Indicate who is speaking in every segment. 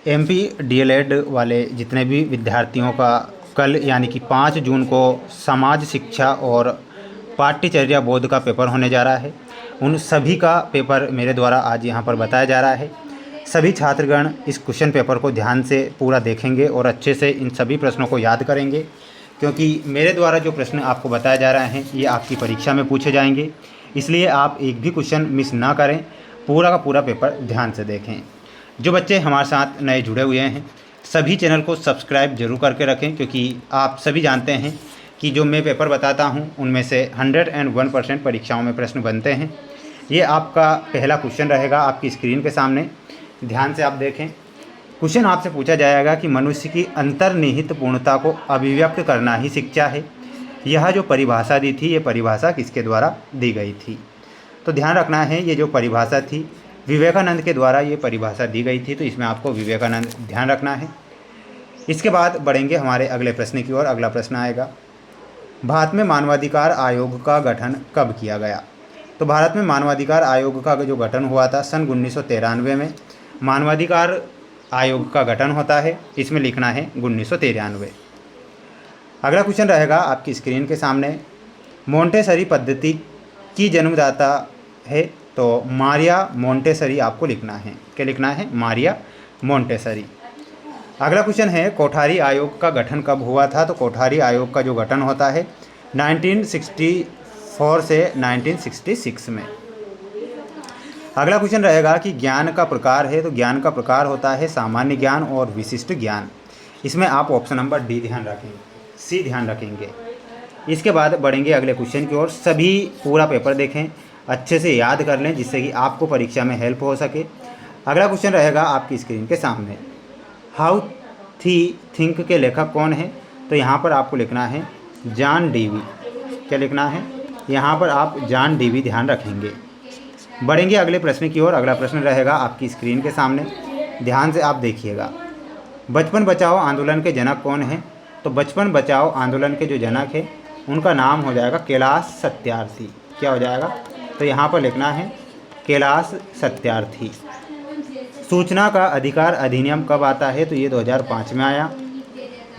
Speaker 1: MP DElEd वाले जितने भी विद्यार्थियों का कल यानी कि 5 जून को समाज शिक्षा और पाठ्यचर्या बोर्ड का पेपर होने जा रहा है, उन सभी का पेपर मेरे द्वारा आज यहाँ पर बताया जा रहा है। सभी छात्रगण इस क्वेश्चन पेपर को ध्यान से पूरा देखेंगे और अच्छे से इन सभी प्रश्नों को याद करेंगे, क्योंकि मेरे द्वारा जो प्रश्न आपको बताया जा रहा है ये आपकी परीक्षा में पूछे जाएंगे। इसलिए आप एक भी क्वेश्चन मिस ना करें, पूरा का पूरा पेपर ध्यान से देखें। जो बच्चे हमारे साथ नए जुड़े हुए हैं सभी चैनल को सब्सक्राइब जरूर करके रखें, क्योंकि आप सभी जानते हैं कि जो मैं पेपर बताता हूं उनमें से 101% परीक्षाओं में प्रश्न बनते हैं। ये आपका पहला क्वेश्चन रहेगा आपकी स्क्रीन के सामने, ध्यान से आप देखें। क्वेश्चन आपसे पूछा जाएगा कि मनुष्य की अंतर्निहित पूर्णता को अभिव्यक्त करना ही शिक्षा है। यह जो परिभाषा दी थी ये परिभाषा किसके द्वारा दी गई थी? तो ध्यान रखना है, ये जो परिभाषा थी विवेकानंद के द्वारा ये परिभाषा दी गई थी, तो इसमें आपको विवेकानंद ध्यान रखना है। इसके बाद बढ़ेंगे हमारे अगले प्रश्न की ओर। अगला प्रश्न आएगा, भारत में मानवाधिकार आयोग का गठन कब किया गया? तो भारत में मानवाधिकार आयोग का जो गठन हुआ था सन 1993 में मानवाधिकार आयोग का गठन होता है। इसमें लिखना है 1993। अगला क्वेश्चन रहेगा आपकी स्क्रीन के सामने, मोंटेसरी पद्धति की जन्मदाता है? तो मारिया मोंटेसरी आपको लिखना है। क्या लिखना है? Maria Montessori. अगला क्वेश्चन है, कोठारी आयोग का गठन कब हुआ था? तो कोठारी आयोग का जो गठन होता है 1964 से 1966 में। अगला क्वेश्चन रहेगा कि ज्ञान का प्रकार है? तो ज्ञान का प्रकार होता है सामान्य ज्ञान और विशिष्ट ज्ञान। इसमें आप ऑप्शन नंबर डी ध्यान रखेंगे, सी ध्यान रखेंगे। इसके बाद बढ़ेंगे अगले क्वेश्चन की ओर। सभी पूरा पेपर देखें, अच्छे से याद कर लें, जिससे कि आपको परीक्षा में हेल्प हो सके। अगला क्वेश्चन रहेगा आपकी स्क्रीन के सामने, हाउ थी थिंक के लेखक कौन है? तो यहाँ पर आपको लिखना है जॉन डीवी। क्या लिखना है? यहाँ पर आप जॉन डीवी ध्यान रखेंगे। बढ़ेंगे अगले प्रश्न की ओर। अगला प्रश्न रहेगा आपकी स्क्रीन के सामने, ध्यान से आप देखिएगा। बचपन बचाओ आंदोलन के जनक कौन है? तो बचपन बचाओ आंदोलन के जो जनक है उनका नाम हो जाएगा कैलाश सत्यार्थी। क्या हो जाएगा? तो यहाँ पर लिखना है कैलाश सत्यार्थी। सूचना का अधिकार अधिनियम कब आता है? तो ये 2005 में आया।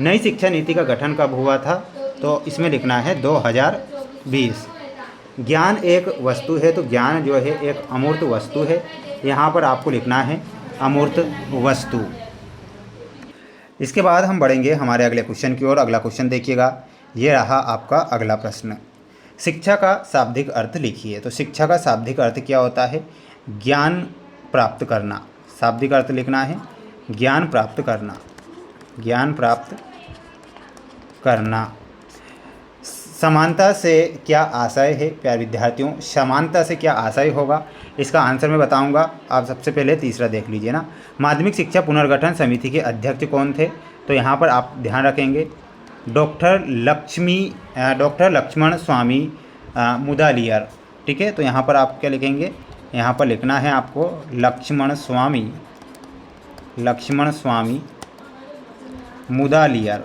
Speaker 1: नई शिक्षा नीति का गठन कब हुआ था? तो इसमें लिखना है 2020। ज्ञान एक वस्तु है? तो ज्ञान जो है एक अमूर्त वस्तु है। यहाँ पर आपको लिखना है अमूर्त वस्तु। इसके बाद हम बढ़ेंगे हमारे अगले क्वेश्चन की ओर। अगला क्वेश्चन देखिएगा, ये रहा आपका अगला प्रश्न, शिक्षा का शाब्दिक अर्थ लिखिए। तो शिक्षा का शाब्दिक अर्थ क्या होता है? ज्ञान प्राप्त करना। शाब्दिक अर्थ लिखना है ज्ञान प्राप्त करना, ज्ञान प्राप्त करना। समानता से क्या आशय है? प्यारे विद्यार्थियों, समानता से क्या आशय होगा इसका आंसर मैं बताऊंगा। आप सबसे पहले तीसरा देख लीजिए ना, माध्यमिक शिक्षा पुनर्गठन समिति के अध्यक्ष कौन थे? तो यहाँ पर आप ध्यान रखेंगे डॉक्टर लक्ष्मण स्वामी मुदालियर। ठीक है, तो यहाँ पर आप क्या लिखेंगे? यहाँ पर लिखना है आपको लक्ष्मण स्वामी मुदालियर।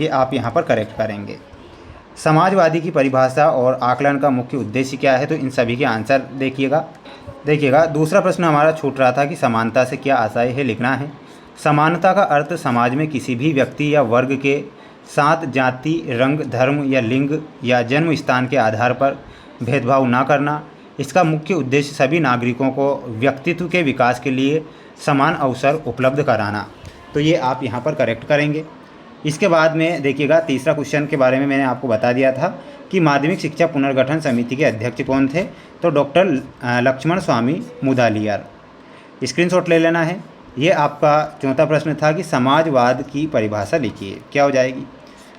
Speaker 1: ये आप यहाँ पर करेक्ट करेंगे। समाजवादी की परिभाषा और आकलन का मुख्य उद्देश्य क्या है? तो इन सभी के आंसर देखिएगा। दूसरा प्रश्न हमारा छूट रहा था कि समानता से क्या आशय है, लिखना है समानता का अर्थ समाज में किसी भी व्यक्ति या वर्ग के साथ जाति, रंग, धर्म या लिंग या जन्म स्थान के आधार पर भेदभाव न करना। इसका मुख्य उद्देश्य सभी नागरिकों को व्यक्तित्व के विकास के लिए समान अवसर उपलब्ध कराना। तो ये आप यहाँ पर करेक्ट करेंगे। इसके बाद में देखिएगा तीसरा क्वेश्चन के बारे में मैंने आपको बता दिया था कि माध्यमिक शिक्षा पुनर्गठन समिति के अध्यक्ष कौन थे? तो डॉक्टर लक्ष्मण स्वामी मुदालियर। स्क्रीनशॉट ले लेना है। ये आपका चौथा प्रश्न था कि समाजवाद की परिभाषा लिखिए। क्या हो जाएगी?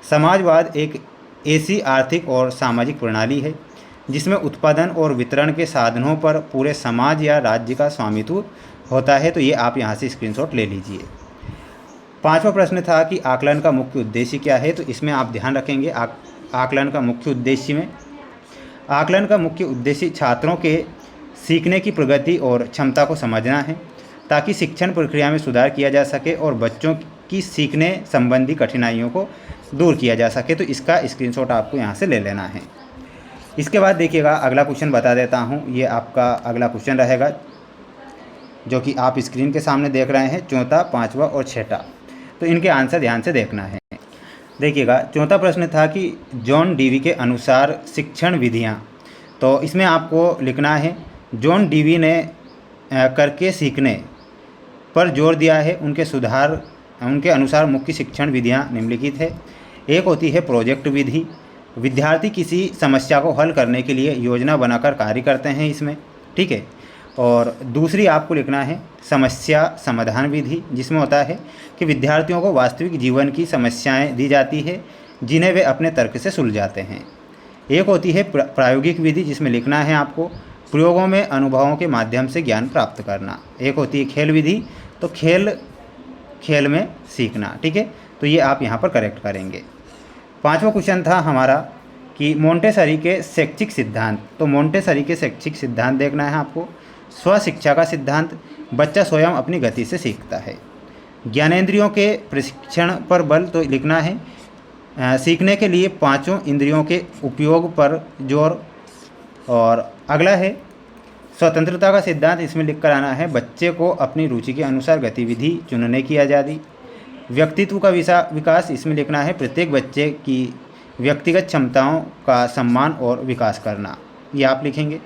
Speaker 1: समाजवाद एक ऐसी आर्थिक और सामाजिक प्रणाली है जिसमें उत्पादन और वितरण के साधनों पर पूरे समाज या राज्य का स्वामित्व होता है। तो ये आप यहाँ से स्क्रीनशॉट ले लीजिए। पांचवा प्रश्न था कि आकलन का मुख्य उद्देश्य क्या है? तो इसमें आप ध्यान रखेंगे आकलन का मुख्य उद्देश्य में आकलन का मुख्य उद्देश्य छात्रों के सीखने की प्रगति और क्षमता को समझना है, ताकि शिक्षण प्रक्रिया में सुधार किया जा सके और बच्चों की सीखने संबंधी कठिनाइयों को दूर किया जा सके। तो इसका स्क्रीनशॉट आपको यहाँ से ले लेना है। इसके बाद देखिएगा अगला क्वेश्चन बता देता हूँ। ये आपका अगला क्वेश्चन रहेगा, जो कि आप स्क्रीन के सामने देख रहे हैं, चौथा, पाँचवा और छठा। तो इनके आंसर ध्यान से देखना है। देखिएगा, चौथा प्रश्न था कि जॉन डीवी के अनुसार शिक्षण विधियाँ। तो इसमें आपको लिखना है जॉन डीवी ने करके सीखने पर जोर दिया है। उनके अनुसार मुख्य शिक्षण विधियाँ निम्नलिखित है। एक होती है प्रोजेक्ट विधि। विद्यार्थी किसी समस्या को हल करने के लिए योजना बनाकर कार्य करते हैं इसमें, ठीक है। और दूसरी आपको लिखना है समस्या समाधान विधि, जिसमें होता है कि विद्यार्थियों को वास्तविक जीवन की समस्याएं दी जाती है जिन्हें वे अपने तर्क से सुलझाते हैं। एक होती है प्रायोगिक विधि, जिसमें लिखना है आपको प्रयोगों में अनुभवों के माध्यम से ज्ञान प्राप्त करना। एक होती है खेल विधि, तो खेल में सीखना, ठीक है। तो ये आप यहाँ पर करेक्ट करेंगे। पांचवा क्वेश्चन था हमारा कि मोंटेसरी के शैक्षिक सिद्धांत। तो मोंटेसरी के शैक्षिक सिद्धांत देखना है आपको। स्वशिक्षा का सिद्धांत, बच्चा स्वयं अपनी गति से सीखता है। ज्ञानेंद्रियों के प्रशिक्षण पर बल, तो लिखना है सीखने के लिए पांचों इंद्रियों के उपयोग पर जोर। और अगला है स्वतंत्रता का सिद्धांत, इसमें लिख कर आना है बच्चे को अपनी रुचि के अनुसार गतिविधि चुनने की आज़ादी। व्यक्तित्व का विकास, इसमें लिखना है प्रत्येक बच्चे की व्यक्तिगत क्षमताओं का सम्मान और विकास करना। ये आप लिखेंगे।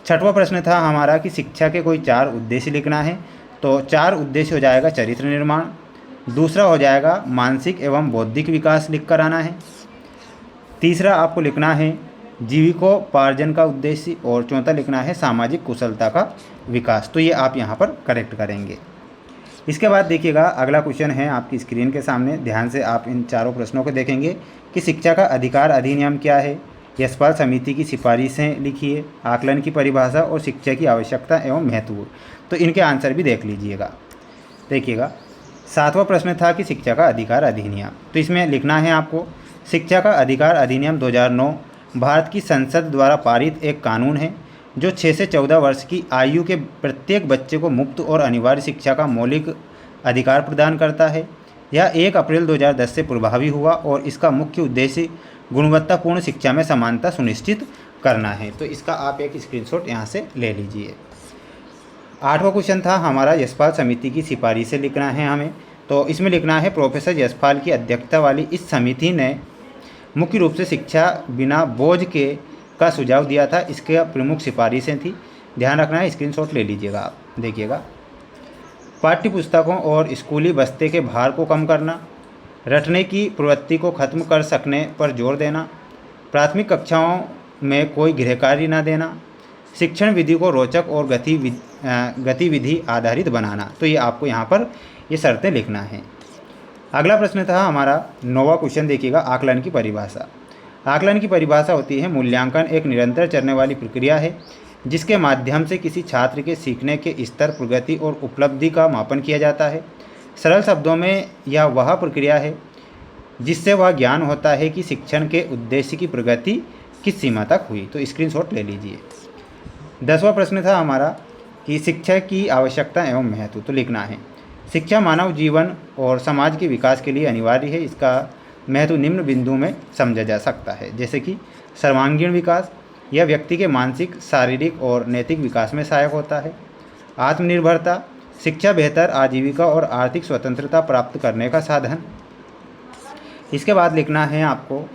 Speaker 1: छठवां प्रश्न था हमारा कि शिक्षा के कोई 4 उद्देश्य लिखना है। तो 4 उद्देश्य हो जाएगा चरित्र निर्माण, दूसरा हो जाएगा मानसिक एवं बौद्धिक विकास लिख कर आना है, तीसरा आपको लिखना है जीविकोपार्जन का उद्देश्य, और चौथा लिखना है सामाजिक कुशलता का विकास। तो ये आप यहाँ पर करेक्ट करेंगे। इसके बाद देखिएगा, अगला क्वेश्चन है आपकी स्क्रीन के सामने। ध्यान से आप इन चारों प्रश्नों को देखेंगे कि शिक्षा का अधिकार अधिनियम क्या है, यशपाल समिति की सिफारिशें लिखिए, आकलन की परिभाषा और शिक्षा की आवश्यकता एवं महत्व। तो इनके आंसर भी देख लीजिएगा। देखिएगा, 7वां प्रश्न था कि शिक्षा का अधिकार अधिनियम। तो इसमें लिखना है आपको शिक्षा का अधिकार अधिनियम 2009 भारत की संसद द्वारा पारित एक कानून है जो 6 से 14 वर्ष की आयु के प्रत्येक बच्चे को मुफ्त और अनिवार्य शिक्षा का मौलिक अधिकार प्रदान करता है। यह 1 अप्रैल 2010 से प्रभावी हुआ और इसका मुख्य उद्देश्य गुणवत्तापूर्ण शिक्षा में समानता सुनिश्चित करना है। तो इसका आप एक स्क्रीनशॉट यहाँ से ले लीजिए। 8वां क्वेश्चन था हमारा यशपाल समिति की सिफारिशें लिखना है हमें। तो इसमें लिखना है प्रोफेसर यशपाल की अध्यक्षता वाली इस समिति ने मुख्य रूप से शिक्षा बिना बोझ के का सुझाव दिया था। इसके प्रमुख सिफारिशें थी, ध्यान रखना है, स्क्रीनशॉट ले लीजिएगा आप। देखिएगा, पाठ्य पुस्तकों और स्कूली बस्ते के भार को कम करना, रटने की प्रवृत्ति को खत्म कर सकने पर जोर देना, प्राथमिक कक्षाओं में कोई गृह कार्य न देना, शिक्षण विधि को रोचक और गतिविधि आधारित बनाना। तो ये आपको यहाँ पर ये शर्तें लिखना है। अगला प्रश्न था हमारा 9वां क्वेश्चन। देखिएगा, आकलन की परिभाषा। आकलन की परिभाषा होती है मूल्यांकन एक निरंतर चलने वाली प्रक्रिया है जिसके माध्यम से किसी छात्र के सीखने के स्तर, प्रगति और उपलब्धि का मापन किया जाता है। सरल शब्दों में यह वह प्रक्रिया है जिससे वह ज्ञान होता है कि शिक्षण के उद्देश्य की प्रगति किस सीमा तक हुई। तो स्क्रीनशॉट ले लीजिए। 10वां प्रश्न था हमारा कि शिक्षा की आवश्यकता एवं महत्व। तो लिखना है शिक्षा मानव जीवन और समाज के विकास के लिए अनिवार्य है। इसका महत्व निम्न बिंदु में समझा जा सकता है, जैसे कि सर्वांगीण विकास, यह व्यक्ति के मानसिक, शारीरिक और नैतिक विकास में सहायक होता है। आत्मनिर्भरता, शिक्षा बेहतर आजीविका और आर्थिक स्वतंत्रता प्राप्त करने का साधन। इसके बाद लिखना है आपको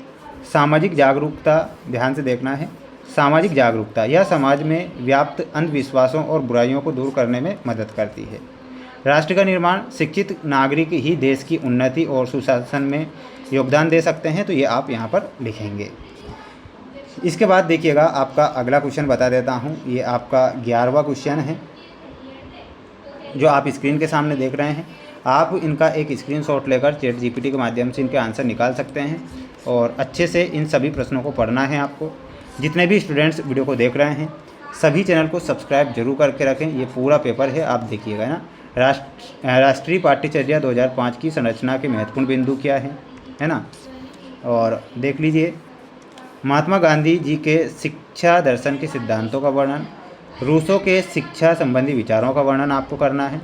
Speaker 1: सामाजिक जागरूकता। ध्यान से देखना है, सामाजिक जागरूकता यह समाज में व्याप्त अंधविश्वासों और बुराइयों को दूर करने में मदद करती है। राष्ट्र का निर्माण, शिक्षित नागरिक ही देश की उन्नति और सुशासन में योगदान दे सकते हैं। तो ये आप यहाँ पर लिखेंगे। इसके बाद देखिएगा, आपका अगला क्वेश्चन बता देता हूँ। ये आपका 11वां क्वेश्चन है जो आप स्क्रीन के सामने देख रहे हैं। आप इनका एक स्क्रीनशॉट लेकर ChatGPT के माध्यम से इनके आंसर निकाल सकते हैं और अच्छे से इन सभी प्रश्नों को पढ़ना है आपको। जितने भी स्टूडेंट्स वीडियो को देख रहे हैं सभी चैनल को सब्सक्राइब जरूर करके रखें। ये पूरा पेपर है, आप देखिएगा ना। राष्ट्रीय पाठ्यचर्या 2005 की संरचना के महत्वपूर्ण बिंदु क्या है ना। और देख लीजिए, महात्मा गांधी जी के शिक्षा दर्शन के सिद्धांतों का वर्णन, रूसो के शिक्षा संबंधी विचारों का वर्णन आपको करना है,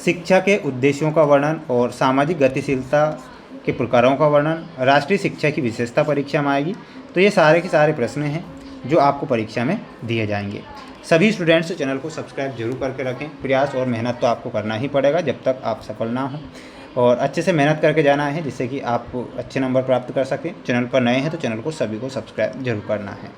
Speaker 1: शिक्षा के उद्देश्यों का वर्णन और सामाजिक गतिशीलता के प्रकारों का वर्णन। राष्ट्रीय शिक्षा की विशेषता परीक्षा में आएगी। तो ये सारे के सारे प्रश्न हैं जो आपको परीक्षा में दिए जाएंगे। सभी स्टूडेंट्स चैनल को सब्सक्राइब जरूर करके रखें। प्रयास और मेहनत तो आपको करना ही पड़ेगा जब तक आप सफल ना हो, और अच्छे से मेहनत करके जाना है जिससे कि आप अच्छे नंबर प्राप्त कर सकें। चैनल पर नए हैं तो चैनल को सभी को सब्सक्राइब जरूर करना है।